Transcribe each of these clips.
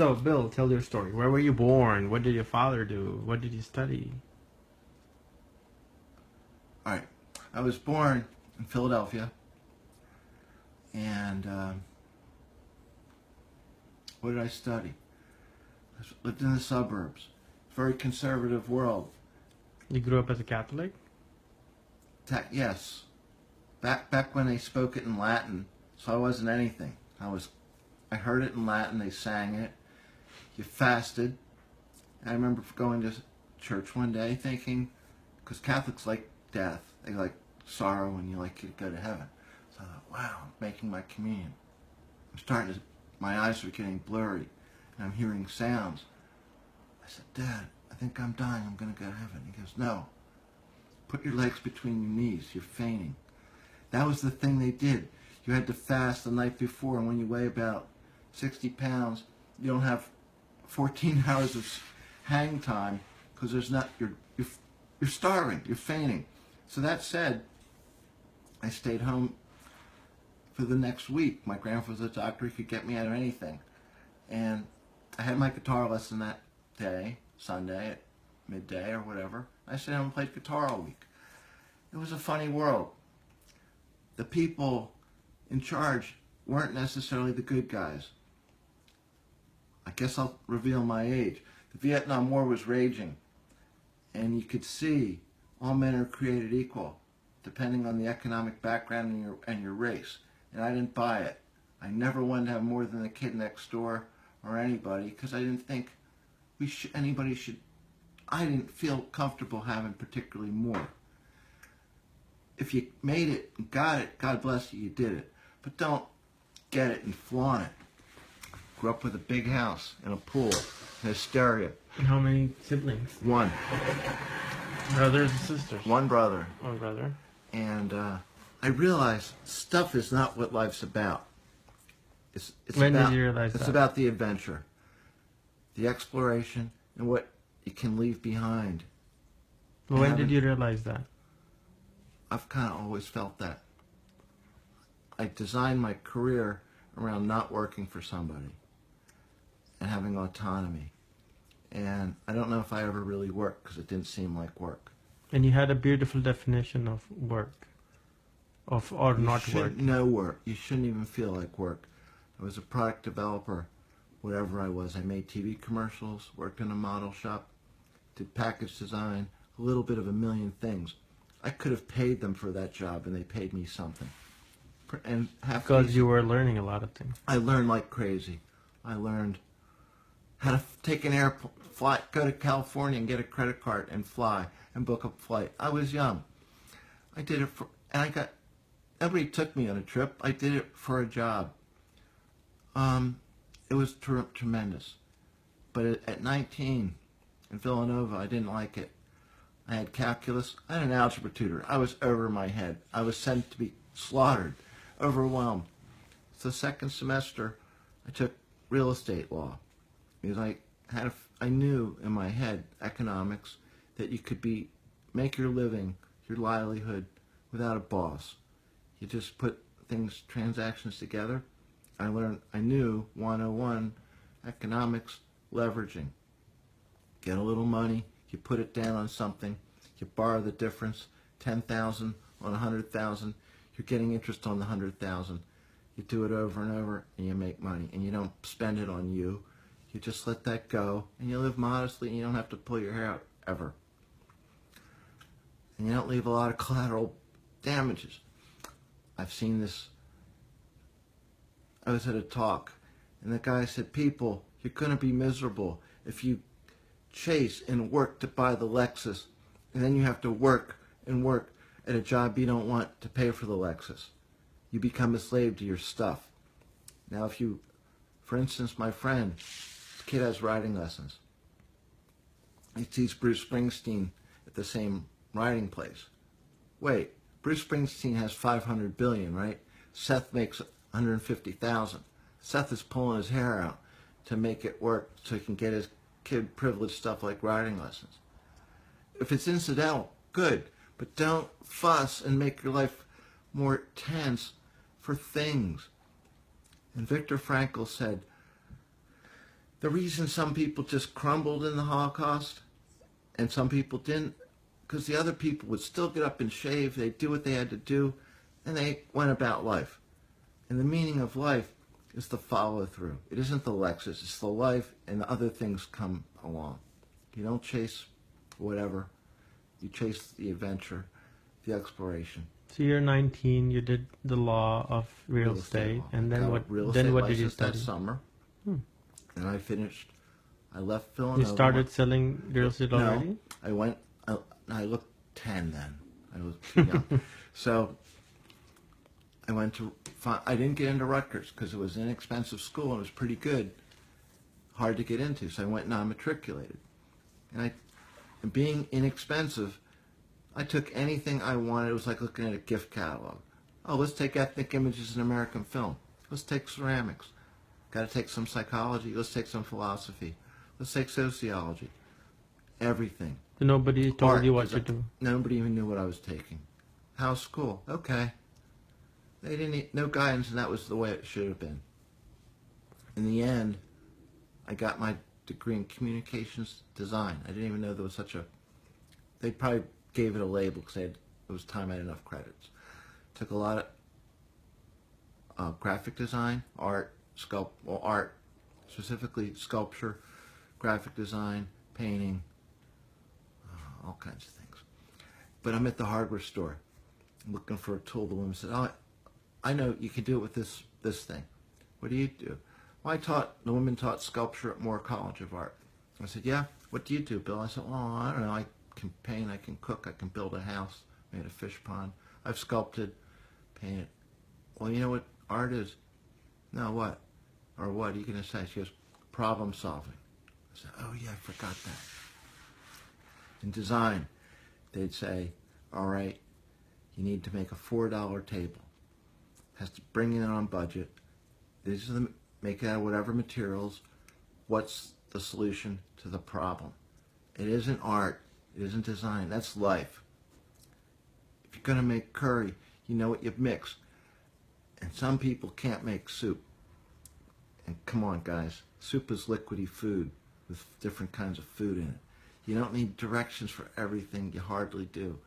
So, Bill, tell your story. Where were you born? What did your father do? What did you study? All right. I was born in Philadelphia, and what did I study? I lived in the suburbs. Very conservative world. You grew up as a Catholic? Yes. Back when they spoke it in Latin, so I wasn't anything. I heard it in Latin. They sang it. You fasted. I remember going to church one day thinking, because Catholics like death, they like sorrow, and you like to go to heaven. So I thought, wow, I'm making my communion. My eyes are getting blurry, and I'm hearing sounds. I said, Dad, I think I'm dying. I'm going to go to heaven. He goes, no. Put your legs between your knees. You're fainting. That was the thing they did. You had to fast the night before, and when you weigh about 60 pounds, you don't have 14 hours of hang time because you're starving. You're fainting. So that said, I stayed home for the next week. My grandfather was a doctor. He could get me out of anything. And I had my guitar lesson that day, Sunday at midday or whatever. I sat down and played guitar all week. It was a funny world. The people in charge weren't necessarily the good guys. I guess I'll reveal my age. The Vietnam War was raging, and you could see all men are created equal, depending on the economic background and your race. And I didn't buy it. I never wanted to have more than the kid next door or anybody, because I didn't think anybody should. I didn't feel comfortable having particularly more. If you made it and got it, God bless you, you did it. But don't get it and flaunt it. Grew up with a big house and a pool and a stereo. And how many siblings? One. Brothers and sisters? One brother. One brother. And I realized stuff is not what life's about. It's when about, did you realize that? It's about the adventure, the exploration, and what you can leave behind. When did you realize that? I've kind of always felt that. I designed my career around not working for somebody and having autonomy. And I don't know if I ever really worked because it didn't seem like work. And you had a beautiful definition of work, or not work. No work. You shouldn't even feel like work. I was a product developer, whatever I was. I made TV commercials, worked in a model shop, did package design, a little bit of a million things. I could have paid them for that job, and they paid me something. And because you were learning a lot of things. I learned like crazy. I learned how to take an airplane, go to California and get a credit card and fly and book a flight. I was young. I did it nobody took me on a trip. I did it for a job. It was tremendous. But at 19 in Villanova, I didn't like it. I had calculus. I had an algebra tutor. I was over my head. I was sent to be slaughtered, overwhelmed. So the second semester, I took real estate law because I knew in my head economics that you could make your living, your livelihood, without a boss. You just put transactions together. I knew 101 economics, leveraging. Get a little money. You put it down on something, you borrow the difference, 10,000 on 100,000, you're getting interest on the 100,000. You do it over and over, and you make money, and you don't spend it on you. You just let that go, and you live modestly, and you don't have to pull your hair out ever. And you don't leave a lot of collateral damages. I've seen this. I was at a talk, and the guy said, people, you're going to be miserable if you chase and work to buy the Lexus, and then you have to work and work at a job you don't want to pay for the Lexus. You become a slave to your stuff. Now for instance, my friend, this kid has riding lessons. He sees Bruce Springsteen at the same riding place. Wait, Bruce Springsteen has 500 billion, right? Seth makes 150,000. Seth is pulling his hair out to make it work so he can get his kid privileged stuff like riding lessons. If it's incidental, good, but don't fuss and make your life more tense for things. And Viktor Frankl said, The reason some people just crumbled in the Holocaust and some people didn't, because the other people would still get up and shave, they'd do what they had to do, and they went about life. And the meaning of life is the follow through. It isn't the Lexus, it's the life, and the other things come along. You don't chase whatever, you chase the adventure, the exploration. So you're 19. You did the law of real estate, law. and then Got a what? real Then estate what did you license study? that summer. Hmm. And I finished. I left Villanova. You started selling real estate already? No, I looked 10 then. I was too young. So I went to. I didn't get into Rutgers because it was an inexpensive school and it was pretty good. Hard to get into, so I went non-matriculated. And being inexpensive, I took anything I wanted. It was like looking at a gift catalog. Oh, let's take ethnic images in American film. Let's take ceramics. Got to take some psychology. Let's take some philosophy. Let's take sociology. Everything. So nobody told Art, you what to do? Nobody even knew what I was taking. How's school? Okay. They didn't need, no guidance, and that was the way it should have been. In the end, I got my degree in communications design. I didn't even know there was such a. They probably gave it a label because it was time I had enough credits. Took a lot of graphic design, art, art, specifically sculpture, graphic design, painting, all kinds of things. But I'm at the hardware store, I'm looking for a tool. The woman said, "Oh, I know you can do it with this thing. What do you do?" Well, the woman taught sculpture at Moore College of Art. I said, "Yeah, what do you do, Bill?" I said, "Well, I don't know. I can paint, I can cook, I can build a house, made a fish pond. I've sculpted, painted." "Well, you know what art is?" "No, what?" "Or what are you going to say?" She goes, "Problem solving." I said, "Oh, yeah, I forgot that." In design, they'd say, "All right, you need to make a $4 table. Has to bring it in on budget. These are make it out of whatever materials. What's the solution to the problem?" It isn't art. It isn't design. That's life. If you're going to make curry, you know what you mix. And some people can't make soup. And come on, guys. Soup is liquidy food with different kinds of food in it. You don't need directions for everything. You hardly do.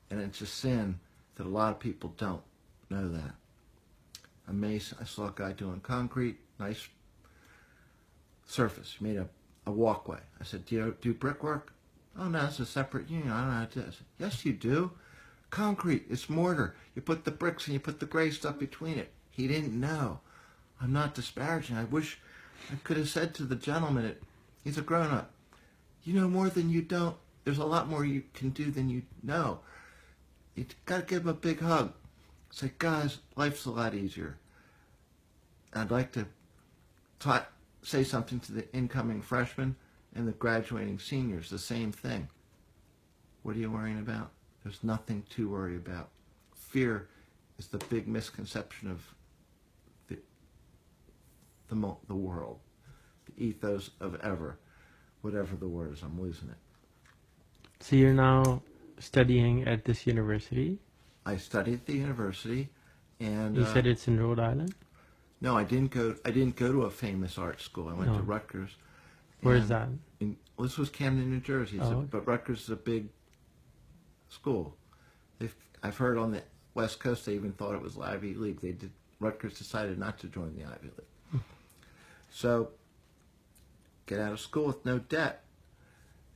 And it's a sin that a lot of people don't know that. A mason, I saw a guy doing concrete, nice surface. He made a walkway. I said, "Do you do brickwork?" "Oh, no, it's a separate unit. I don't know how to do it." I said, "Yes, you do. Concrete, it's mortar. You put the bricks and you put the gray stuff between it." He didn't know. I'm not disparaging. I wish I could have said to the gentleman, he's a grown-up, "You know more than you don't. There's a lot more you can do than you know." You got to give him a big hug. Say, "Guys, life's a lot easier." I'd like to say something to the incoming freshmen and the graduating seniors, the same thing. What are you worrying about? There's nothing to worry about. Fear is the big misconception of the world, the ethos of whatever the word is. I'm losing it. So you're now studying at this university? I studied at the university, and You said it's in Rhode Island? no, I didn't go to a famous art school. I went to Rutgers. Where is that? This was Camden, New Jersey. But Rutgers is a big school. I've heard on the West Coast they even thought it was Ivy League. Rutgers decided not to join the Ivy League. So, get out of school with no debt,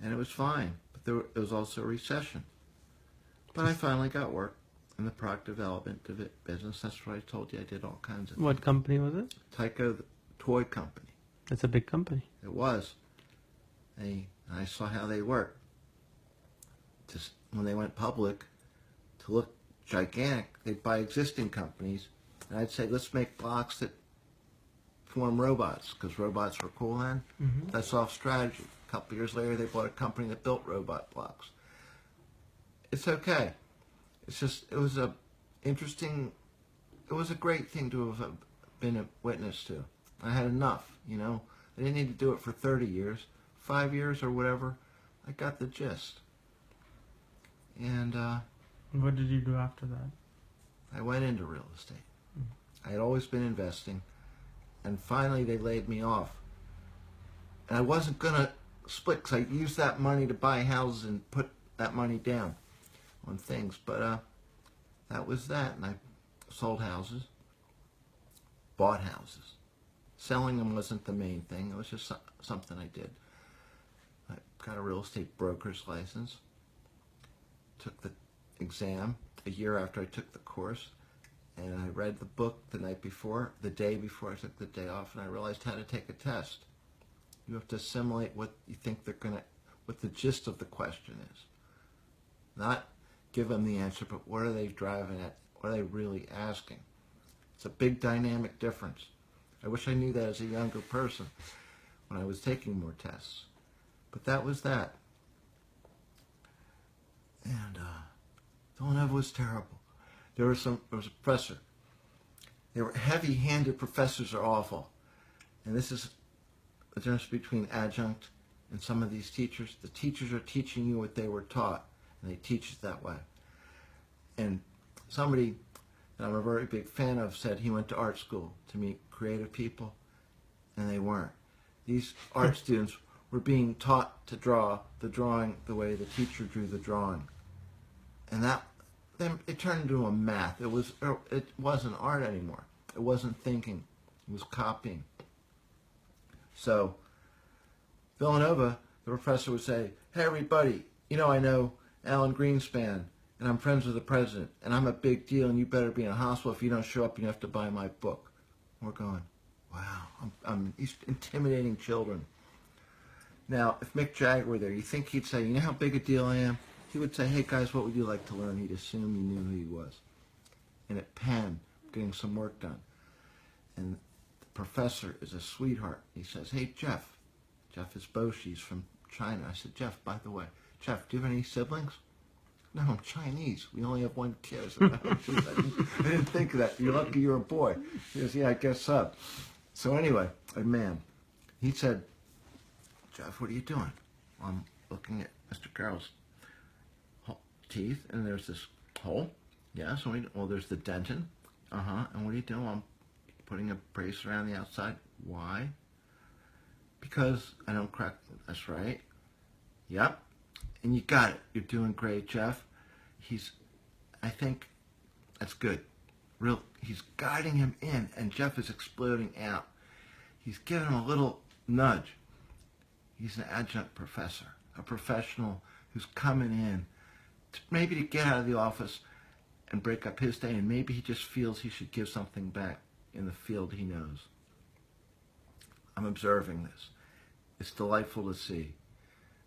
and it was fine. But there was also a recession. But I finally got work in the product development business. That's what I told you. I did all kinds of. What company was it? Tyco, the toy company. It's a big company. It was. I saw how they work. Just when they went public, to look gigantic, they'd buy existing companies, and I'd say, "Let's make blocks that form robots," because robots were cool then. Mm-hmm. That's off strategy. A couple years later, they bought a company that built robot blocks. It's okay. It's just, it was a great thing to have been a witness to. I had enough, I didn't need to do it for 30 years, 5 years or whatever. I got the gist. And what did you do after that? I went into real estate. I had always been investing, and finally they laid me off. And I wasn't going to split because I used that money to buy houses and put that money down on things. But that was that. And I sold houses, bought houses. Selling them wasn't the main thing. It was just something I did. I got a real estate broker's license. Took the exam a year after I took the course. And I read the book the night before, the day before I took the day off, and I realized how to take a test. You have to assimilate what you think they're going to, what the gist of the question is. Not give them the answer, but what are they driving at? What are they really asking? It's a big dynamic difference. I wish I knew that as a younger person when I was taking more tests. But that was that. And Villanova was terrible. There was a professor. They were heavy-handed professors are awful. And this is the difference between adjunct and some of these teachers. The teachers are teaching you what they were taught, and they teach it that way. And somebody that I'm a very big fan of said he went to art school to meet creative people, and they weren't. These art students were being taught to draw the drawing the way the teacher drew the drawing. And that then it turned into a math. It wasn't art anymore. It wasn't thinking. It was copying. So Villanova, the professor would say, "Hey everybody, I know Alan Greenspan, and I'm friends with the president, and I'm a big deal, and you better be in a hospital if you don't show up, and you have to buy my book." We're going, wow, he's intimidating children. Now, if Mick Jagger were there, you think he'd say, "You know how big a deal I am?" He would say, "Hey guys, what would you like to learn?" He'd assume you knew who he was. And at Penn, getting some work done. And the professor is a sweetheart. He says, "Hey Jeff." Jeff is Boshi. He's from China. I said, "Jeff, by the way, Jeff, do you have any siblings?" "No, I'm Chinese. We only have one kid." I said, "Oh, geez, I didn't think of that. You're lucky you're a boy." He goes, "Yeah, I guess so." So anyway, a man. He said, "Jeff, what are you doing?" "I'm looking at Mr. Carroll's teeth, and there's this hole." "Yes, well, there's the dentin." "And what are you doing?" "I'm putting a brace around the outside." "Why?" "Because I don't crack." "That's right." "Yep. And you got it. You're doing great, Jeff." I think that's good. He's guiding him in, and Jeff is exploding out. He's giving him a little nudge. He's an adjunct professor, a professional who's coming in maybe to get out of the office and break up his day, and maybe he just feels he should give something back in the field he knows. I'm observing this. It's delightful to see.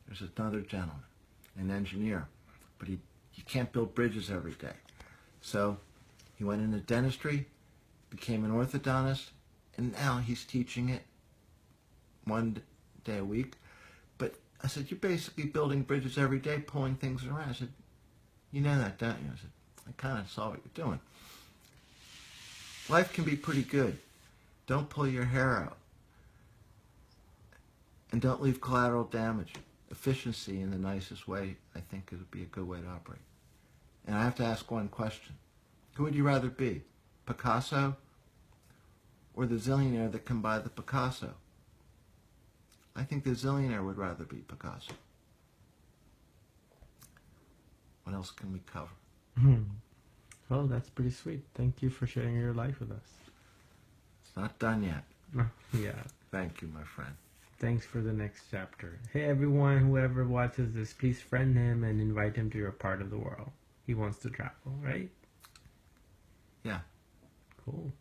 There's another gentleman, an engineer, but he can't build bridges every day. So he went into dentistry, became an orthodontist, and now he's teaching it one day a week. But I said, "You're basically building bridges every day, pulling things around." I said, "You know that, don't you?" I said, "I kind of saw what you're doing." Life can be pretty good. Don't pull your hair out. And don't leave collateral damage. Efficiency in the nicest way, I think, would be a good way to operate. And I have to ask one question. Who would you rather be? Picasso or the zillionaire that can buy the Picasso? I think the zillionaire would rather be Picasso. What else can we cover? Well, that's pretty sweet. Thank you for sharing your life with us. It's not done yet. Yeah. Thank you, my friend. Thanks for the next chapter. Hey everyone, whoever watches this, please friend him and invite him to your part of the world. He wants to travel, right? Yeah. Cool.